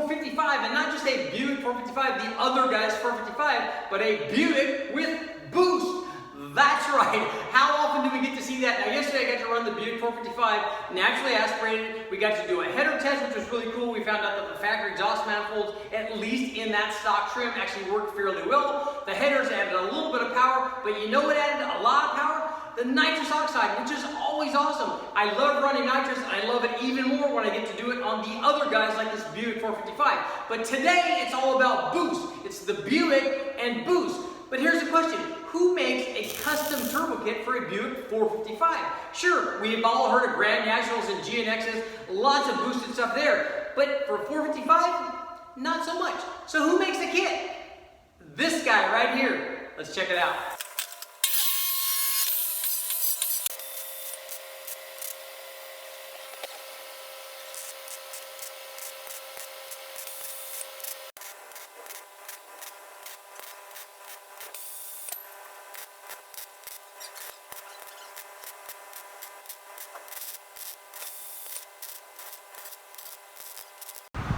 455, and not just a Buick 455, the other guy's 455, but a Buick with boost. That's right. How often do we get to see that? Now, yesterday I got to run the Buick 455, naturally aspirated. We got to do a header test, which was really cool. We found out that the factory exhaust manifolds, at least in that stock trim, actually worked fairly well. The headers added a little bit of power, but you know what added a lot of power? The nitrous oxide, which is always awesome. I love running nitrous, and I love it even more when I get to do it on the other guys like this Buick 455. But today, it's all about boost. It's the Buick and boost. But here's the question. Who makes a custom turbo kit for a Buick 455? Sure, we've all heard of Grand Nationals and GNXs, lots of boosted stuff there. But for 455, not so much. So who makes the kit? This guy right here. Let's check it out.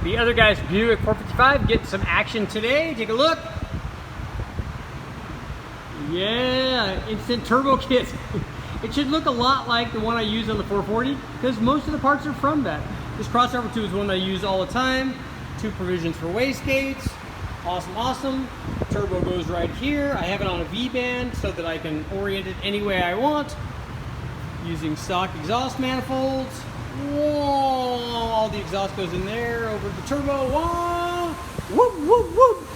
The other guy's Buick 455 getting some action today. Take a look. Yeah, instant turbo kit. It should look a lot like the one I use on the 440 because most of the parts are from that. This crossover tube is one I use all the time. 2 provisions for wastegates. Awesome, awesome. Turbo goes right here. I have it on a V-band so that I can orient it any way I want. Using stock exhaust manifolds. Whoa, all the exhaust goes in there over the turbo. Whoa, whoop, whoop, whoop.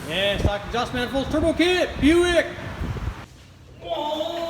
Yeah, stock exhaust manifolds, turbo kit, Buick. Whoa.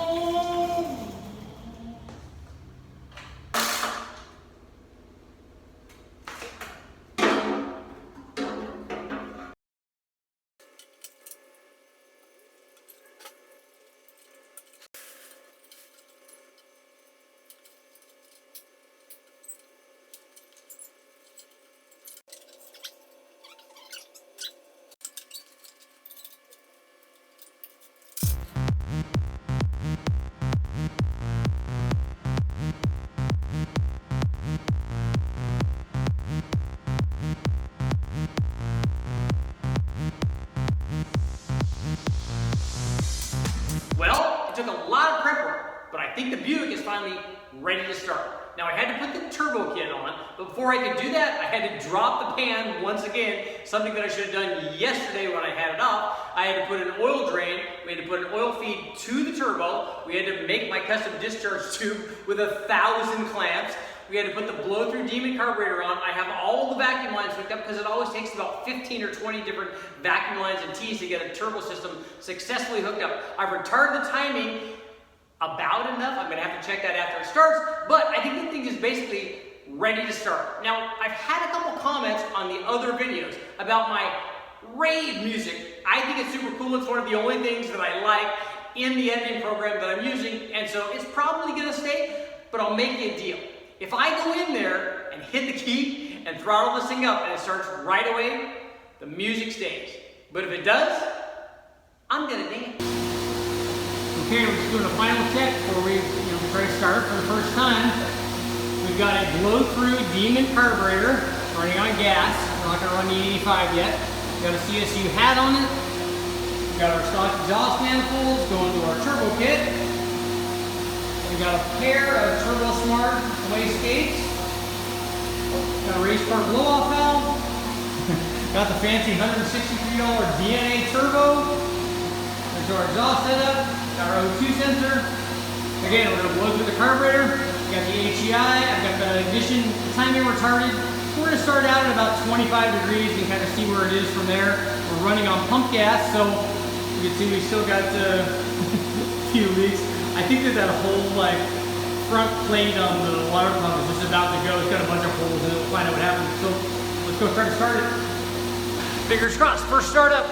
Well, it took a lot of prep work, but I think the Buick is finally ready to start. Now I had to put the turbo kit on, but before I could do that, I had to drop the pan once again, something that I should have done yesterday when I had it off. I had to put an oil drain, we had to put an oil feed to the turbo, we had to make my custom discharge tube with 1,000 clamps, we had to put the blow-through Demon carburetor on. I have all the vacuum lines hooked up because it always takes about 15 or 20 different vacuum lines and T's to get a turbo system successfully hooked up. I've retarded the timing about enough. I'm going to have to check that after it starts, but I think the thing is basically ready to start. Now, I've had a couple comments on the other videos about my rave music. I think it's super cool. It's one of the only things that I like in the editing program that I'm using, and so it's probably going to stay, but I'll make you a deal. If I go in there and hit the key and throttle this thing up and it starts right away, the music stays. But if it does, I'm gonna dance. Okay, we're just doing a final check before we try to start for the first time. We've got a blow-through Demon carburetor running on gas. We're not gonna run the 85 yet. We've got a CSU hat on it. We've got our stock exhaust manifolds going to our turbo kit. We got a pair of Turbo Smart wastegates. Got a race car blow-off valve. Got the fancy $163 DNA turbo. There's our exhaust setup. Got our O2 sensor. Again, we're going to blow through the carburetor. We got the HEI. I've got the ignition timing retarded. We're going to start out at about 25 degrees and kind of see where it is from there. We're running on pump gas, so you can see we still got a few leaks. I think that whole front plate on the water pump is just about to go. It's got a bunch of holes in it. We'll find out what happens. So let's go try to start it. Fingers crossed. First startup.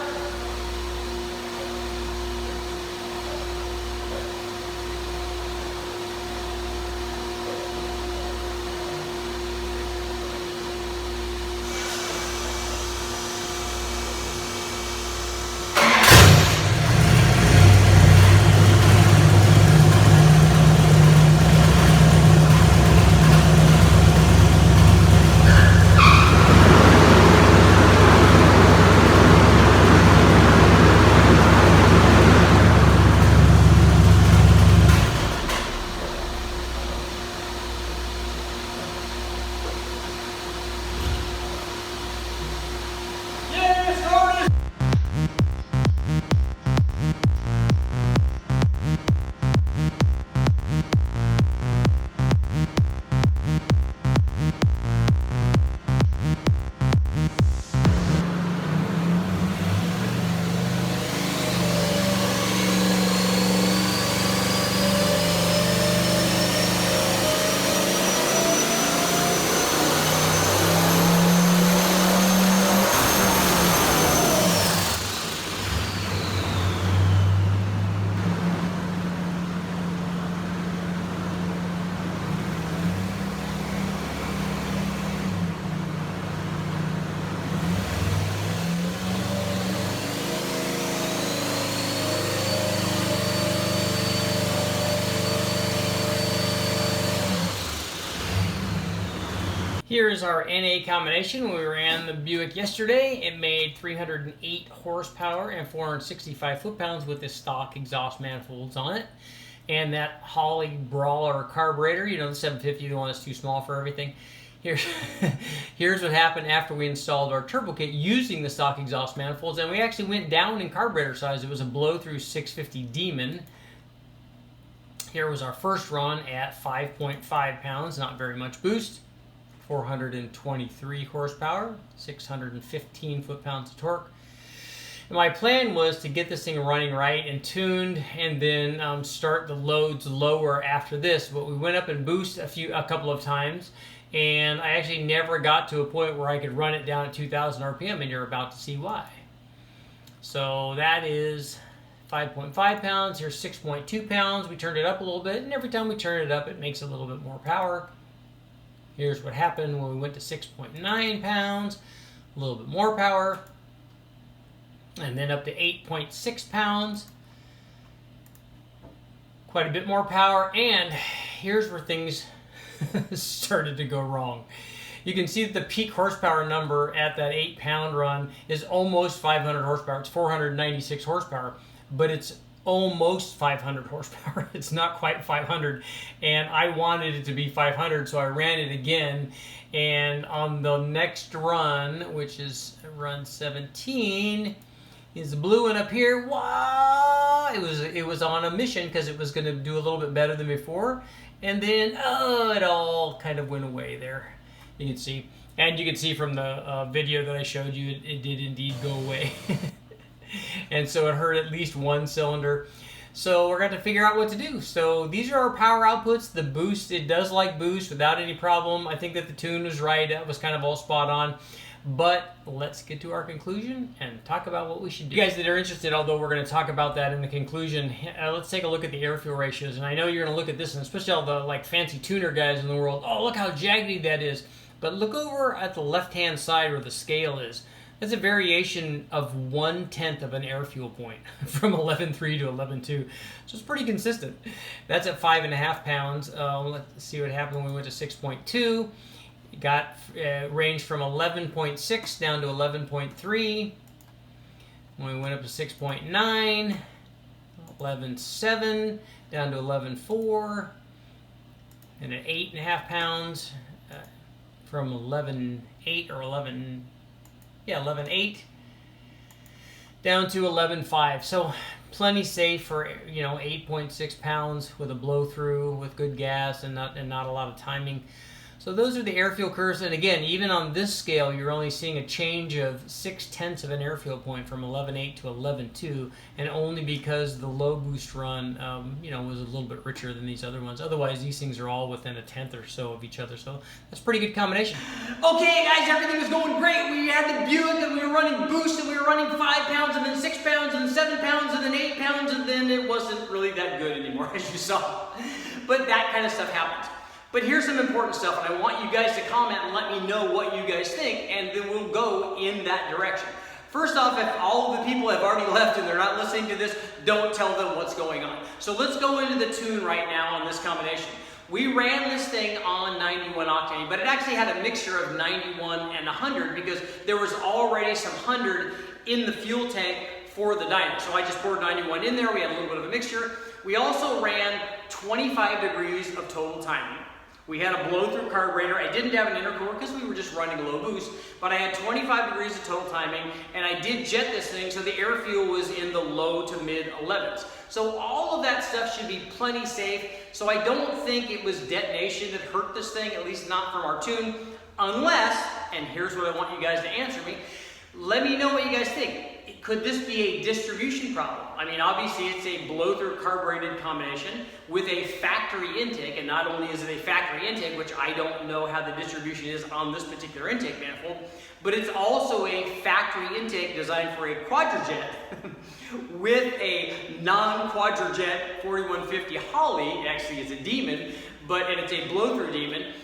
Here is our NA combination. When we ran the Buick yesterday, it made 308 horsepower and 465 foot-pounds with the stock exhaust manifolds on it. And that Holley Brawler carburetor, you know, the 750, the one that's too small for everything. Here's what happened after we installed our turbo kit using the stock exhaust manifolds, and we actually went down in carburetor size. It was a blow-through 650 Demon. Here was our first run at 5.5 pounds, not very much boost. 423 horsepower, 615 foot-pounds of torque. And my plan was to get this thing running right and tuned, and then start the loads lower after this. But we went up and boost a couple of times, and I actually never got to a point where I could run it down at 2,000 RPM, and you're about to see why. So that is 5.5 pounds. Here's 6.2 pounds. We turned it up a little bit, and every time we turn it up, it makes a little bit more power. Here's what happened when we went to 6.9 pounds, a little bit more power, and then up to 8.6 pounds, quite a bit more power, and here's where things started to go wrong. You can see that the peak horsepower number at that 8-pound run is almost 500 horsepower. It's 496 horsepower, but it's almost 500 horsepower. It's not quite 500, and I wanted it to be 500, so I ran it again. And on the next run, which is run 17, is the blue one up here. Wow! It was on a mission because it was going to do a little bit better than before, and then it all kind of went away there. You can see, and you can see from the video that I showed you, it did indeed go away. And so it hurt at least one cylinder. So we're going to figure out what to do. So these are our power outputs. The boost, it does like boost without any problem. I think that the tune was right. That was kind of all spot on. But let's get to our conclusion and talk about what we should do. You guys that are interested, although we're going to talk about that in the conclusion, let's take a look at the air-fuel ratios. And I know you're going to look at this, and especially all the fancy tuner guys in the world. Oh, look how jaggedy that is. But look over at the left-hand side where the scale is. That's a variation of 1/10 of an air fuel point from 11.3 to 11.2. So it's pretty consistent. That's at 5.5 pounds. Let's see what happened when we went to 6.2. It got ranged from 11.6 down to 11.3. When we went up to 6.9, 11.7 down to 11.4. And at 8.5 pounds from 11.8 or 11.8 down to 11.5. So plenty safe for 8.6 pounds with a blow through with good gas and not a lot of timing. So those are the air fuel curves, and again, even on this scale, you're only seeing a change of 0.6 of an air fuel point from 11.8 to 11.2, and only because the low boost run, was a little bit richer than these other ones. Otherwise, these things are all within 1/10 or so of each other, so that's a pretty good combination. Okay, guys, everything was going great. We had the Buick, and we were running boost, and we were running 5 pounds, and then 6 pounds, and then 7 pounds, and then 8 pounds, and then it wasn't really that good anymore, as you saw. But that kind of stuff happens. But here's some important stuff, and I want you guys to comment and let me know what you guys think, and then we'll go in that direction. First off, if all of the people have already left and they're not listening to this, don't tell them what's going on. So let's go into the tune right now on this combination. We ran this thing on 91 octane, but it actually had a mixture of 91 and 100 because there was already some 100 in the fuel tank for the dyno. So I just poured 91 in there. We had a little bit of a mixture. We also ran 25 degrees of total timing. We had a blow-through carburetor. I didn't have an intercooler because we were just running low boost, but I had 25 degrees of total timing, and I did jet this thing, so the air fuel was in the low to mid 11s. So all of that stuff should be plenty safe, so I don't think it was detonation that hurt this thing, at least not from our tune, unless, and here's what I want you guys to answer me, let me know what you guys think. Could this be a distribution problem? I mean, obviously it's a blow-through carbureted combination with a factory intake, and not only is it a factory intake, which I don't know how the distribution is on this particular intake manifold, but it's also a factory intake designed for a quadrajet with a non-quadrajet 4150 Holley. Actually, it's a Demon, and it's a blow-through Demon.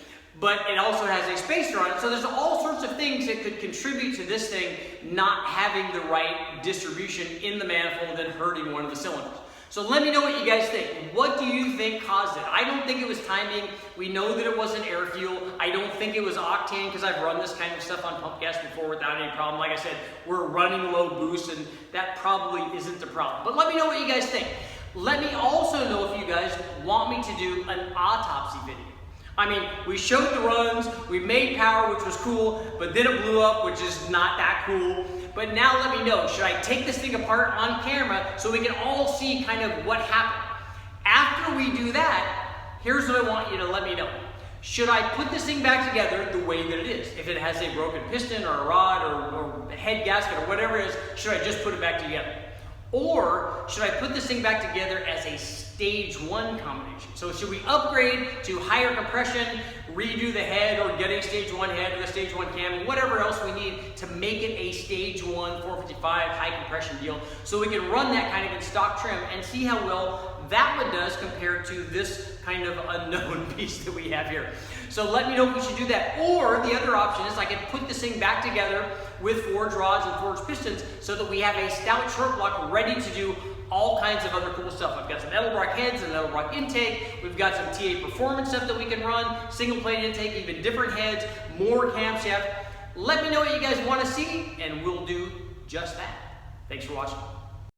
But it also has a spacer on it, so there's all sorts of things that could contribute to this thing not having the right distribution in the manifold and hurting one of the cylinders. So let me know what you guys think. What do you think caused it? I don't think it was timing. We know that it wasn't air fuel. I don't think it was octane, because I've run this kind of stuff on pump gas before without any problem. Like I said, we're running low boost, and that probably isn't the problem. But let me know what you guys think. Let me also know if you guys want me to do an autopsy video. I mean, we showed the runs, we made power, which was cool, but then it blew up, which is not that cool. But now let me know, should I take this thing apart on camera so we can all see kind of what happened? After we do that, here's what I want you to let me know. Should I put this thing back together the way that it is? If it has a broken piston or a rod or a head gasket or whatever it is, should I just put it back together? Or should I put this thing back together as a stage 1 combination? So should we upgrade to higher compression, redo the head, or get a stage 1 head with a stage 1 cam, whatever else we need to make it a stage 1 455 high compression deal, so we can run that kind of in stock trim and see how well that one does compared to this kind of unknown piece that we have here. So let me know if we should do that. Or the other option is I can put this thing back together with forged rods and forged pistons so that we have a stout short block ready to do all kinds of other cool stuff. I've got some Edelbrock heads and Edelbrock intake. We've got some TA performance stuff that we can run, single plate intake, even different heads, more camshaft. Let me know what you guys want to see, and we'll do just that. Thanks for watching.